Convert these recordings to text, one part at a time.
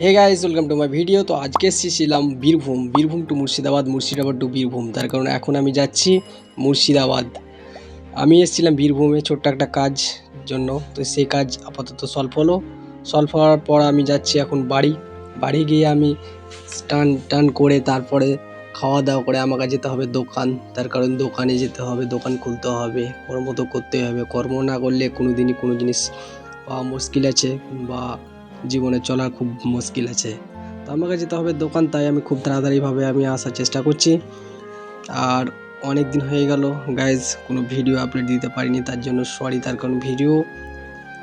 Hey guys welcome to my video. তো আজকে এসেছিলাম বীরভূম টু মুর্শিদাবাদ টু বীরভূম। তার কারণ এখন আমি যাচ্ছি মুর্শিদাবাদ। আমি এসেছিলাম বীরভূমে ছোট্ট একটা কাজ জন্য, তো সেই কাজ আপাতত সলভ হওয়ার পর আমি যাচ্ছি এখন বাড়ি গিয়ে আমি স্নান করে তারপরে খাওয়া দাওয়া করে আমাকে যেতে হবে দোকান। তার কারণ দোকানে যেতে হবে, দোকান খুলতে হবে, কর্ম তো করতেই হবে। কর্ম না করলে কোনো দিনই কোনো জিনিস পাওয়া মুশকিল আছে বা জীবনে চলা খুব মুশকিল আছে। তো আমাকে যেতে হবে দোকান, তাই আমি খুব তাড়াতাড়িভাবে আমি আসার চেষ্টা করছি। আর অনেক দিন হয়ে গেল গাইজ কোনো ভিডিও আপলোড দিতে পারিনি, তার জন্য সরি। তার কারণ ভিডিও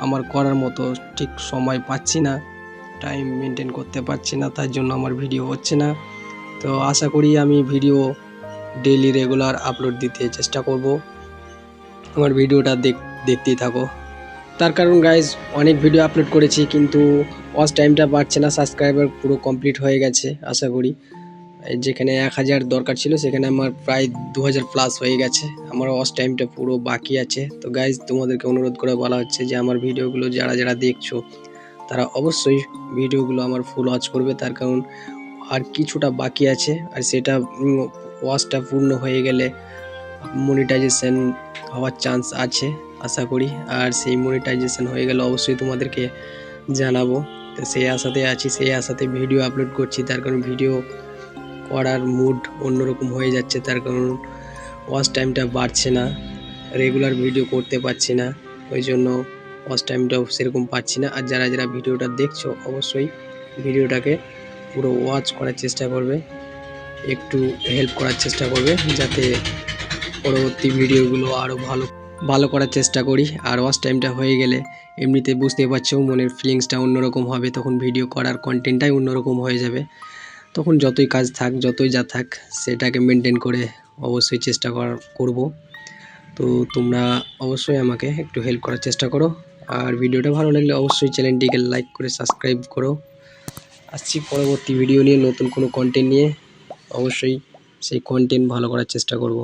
আমার করার মতো ঠিক সময় পাচ্ছি না, টাইম মেনটেন করতে পারছি না, তার জন্য আমার ভিডিও হচ্ছে না। তো আশা করি আমি ভিডিও ডেইলি রেগুলার আপলোড দিতে চেষ্টা করব। আমার ভিডিওটা দেখতেই থাকো। তার কারণ গাইজ অনেক ভিডিও আপলোড করেছি কিন্তু ওয়াচ টাইমটা বাড়ছে না। সাবস্ক্রাইবার পুরো কমপ্লিট হয়ে গেছে আশা করি। যেখানে 1000 দরকার ছিল সেখানে আমার প্রায় 2000 প্লাস হয়ে গেছে। আমার ওয়াচ টাইমটা পুরো বাকি আছে। তো গাইজ তোমাদেরকে অনুরোধ করে বলা হচ্ছে যে আমার ভিডিওগুলো যারা দেখছো তারা অবশ্যই ভিডিওগুলো আমার ফুল ওয়াচ করবে। তার কারণ আর কিছুটা বাকি আছে, আর সেটা ওয়াচটা পূর্ণ হয়ে গেলে মনিটাইজেশন হওয়ার চান্স আছে আশা করি। আর সেই মনিটাইজেশন হয়ে গেলে অবশ্যই তোমাদেরকে জানাবো। তো সেই আশাতে আছি, সেই আশাতে ভিডিও আপলোড করছি। তার কারণ ভিডিও করার মুড অন্যরকম হয়ে যাচ্ছে, তার কারণ ওয়াচ টাইমটা বাড়ছে না, রেগুলার ভিডিও করতে পারছি না, ওই জন্য ওয়াচ টাইমটাও সেরকম পাচ্ছি না। আর যারা ভিডিওটা দেখছো অবশ্যই ভিডিওটাকে পুরো ওয়াচ করার চেষ্টা করবে, একটু হেল্প করার চেষ্টা করবে যাতে পরবর্তী ভিডিওগুলো আরও ভালো করার চেষ্টা করি। আর ওয়াচ টাইমটা হয়ে গেলে এমনিতে বুঝতেই পারছো মনের ফিলিংসটা অন্যরকম হবে, তখন ভিডিও করার কন্টেন্টটাই অন্যরকম হয়ে যাবে। তখন যতই কাজ থাক যতই যা থাক সেটাকে মেনটেন করে অবশ্যই চেষ্টা করব। তো তোমরা অবশ্যই আমাকে একটু হেল্প করার চেষ্টা করো। আর ভিডিওটা ভালো লাগলে অবশ্যই চ্যানেলটিকে লাইক করে সাবস্ক্রাইব করো। আসছি পরবর্তী ভিডিও নিয়ে, নতুন কোনো কন্টেন্ট নিয়ে। অবশ্যই সেই কন্টেন্ট ভালো করার চেষ্টা করব।